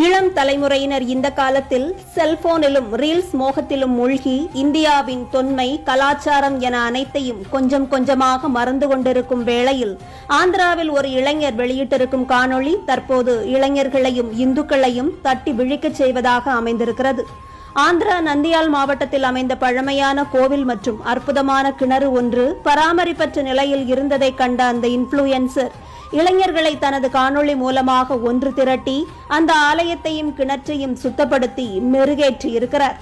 இளம் தலைமுறையினர் இந்த காலத்தில் செல்போனிலும் ரீல்ஸ் மோகத்திலும் மூழ்கி இந்தியாவின் தொன்மை, கலாச்சாரம் என அனைத்தையும் கொஞ்சம் கொஞ்சமாக மறந்து கொண்டிருக்கும் வேளையில் ஆந்திராவில் ஒரு இளைஞர் வெளியிட்டிருக்கும் காணொளி தற்போது இளைஞர்களையும் இந்துக்களையும் தட்டி விழிக்கச் செய்வதாக அமைந்திருக்கிறது. ஆந்திரா நந்தியால் மாவட்டத்தில் அமைந்த பழமையான கோவில் மற்றும் அற்புதமான கிணறு ஒன்று பராமரிப்பற்ற நிலையில் இருந்ததை கண்ட அந்த இன்ஃப்ளூயன்சர் இளைஞர்களை தனது காணொளி மூலமாக ஒன்று திரட்டி அந்த ஆலயத்தையும் கிணற்றையும் சுத்தப்படுத்தி மெருகேற்றி இருக்கிறார்.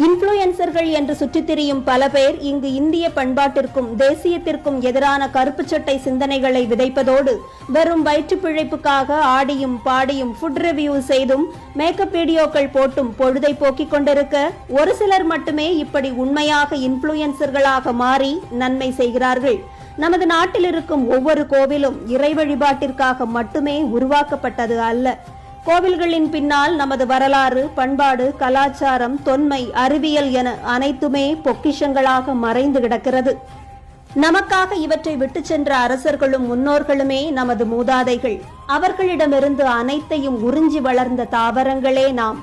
இன்ஃப்ளூயன்சர்கள் என்று சுற்றித் திரியும் பல பேர் இங்கு இந்திய பண்பாட்டிற்கும் தேசியத்திற்கும் எதிரான கருப்பு சட்டை சிந்தனைகளை விதைப்பதோடு வெறும் வயிற்று பிழைப்புக்காக ஆடியும் பாடியும் ஃபுட் ரிவ்யூ செய்தும் மேக்கப் வீடியோக்கள் போட்டும் பொழுதை போக்கிக் கொண்டிருக்க, ஒரு சிலர் மட்டுமே இப்படி உண்மையாக இன்ஃப்ளூயன்சர்களாக மாறி நன்மை செய்கிறார்கள். நமது நாட்டில் இருக்கும் ஒவ்வொரு கோவிலும் இறை வழிபாட்டிற்காக மட்டுமே உருவாக்கப்பட்டது அல்ல. கோவில்களின் பின்னால் நமது வரலாறு, பண்பாடு, கலாச்சாரம், தொன்மை, அறிவியல் என அனைத்துமே பொக்கிஷங்களாக மறைந்து கிடக்கிறது. நமக்காக இவற்றை விட்டு சென்ற அரசர்களும் முன்னோர்களுமே நமது மூதாதைகள். அவர்களிடமிருந்து அனைத்தையும் உறிஞ்சி வளர்ந்த தாவரங்களே நாம்.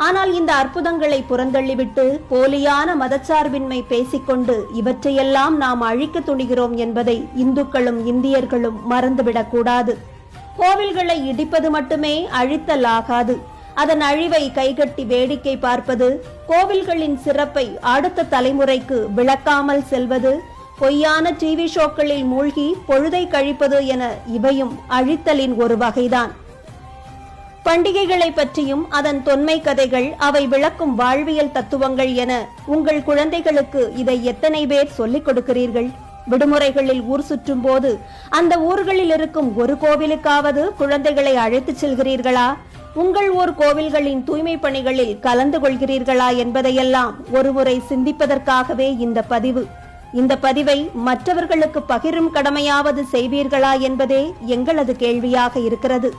ஆனால் இந்த அற்புதங்களை புறந்தள்ளிவிட்டு போலியான மதச்சார்பின்மை பேசிக்கொண்டு இவற்றையெல்லாம் நாம் அழிக்க துணிகிறோம் என்பதை இந்துக்களும் இந்தியர்களும் மறந்துவிடக்கூடாது. கோவில்களை இடிப்பது மட்டுமே அழித்தல் ஆகாது. அதன் அழிவை கைகட்டி வேடிக்கை பார்ப்பது, கோவில்களின் சிறப்பை அடுத்த தலைமுறைக்கு விளக்காமல் செல்வது, பொய்யான டிவி ஷோக்களில் மூழ்கி பொழுதை கழிப்பது என இவையும் அழித்தலின் ஒரு வகைதான். பண்டிகைகளை பற்றியும் அதன் தொன்மை கதைகள், அவை விளக்கும் வாழ்வியல் தத்துவங்கள் என உங்கள் குழந்தைகளுக்கு இதை எத்தனை பேர் சொல்லிக் கொடுக்கிறீர்கள்? விடுமுறைகளில் ஊர் சுற்றும் போது அந்த ஊர்களில் இருக்கும் ஒரு கோவிலுக்காவது குழந்தைகளை அழைத்துச் செல்கிறீர்களா? உங்கள் ஊர் கோவில்களின் தூய்மை பணிகளில் கலந்து கொள்கிறீர்களா என்பதையெல்லாம் ஒருமுறை சிந்திப்பதற்காகவே இந்த பதிவு. இந்த பதிவை மற்றவர்களுக்கு பகிரும் கடமையாவது செய்வீர்களா என்பதே எங்களது கேள்வியாக இருக்கிறது.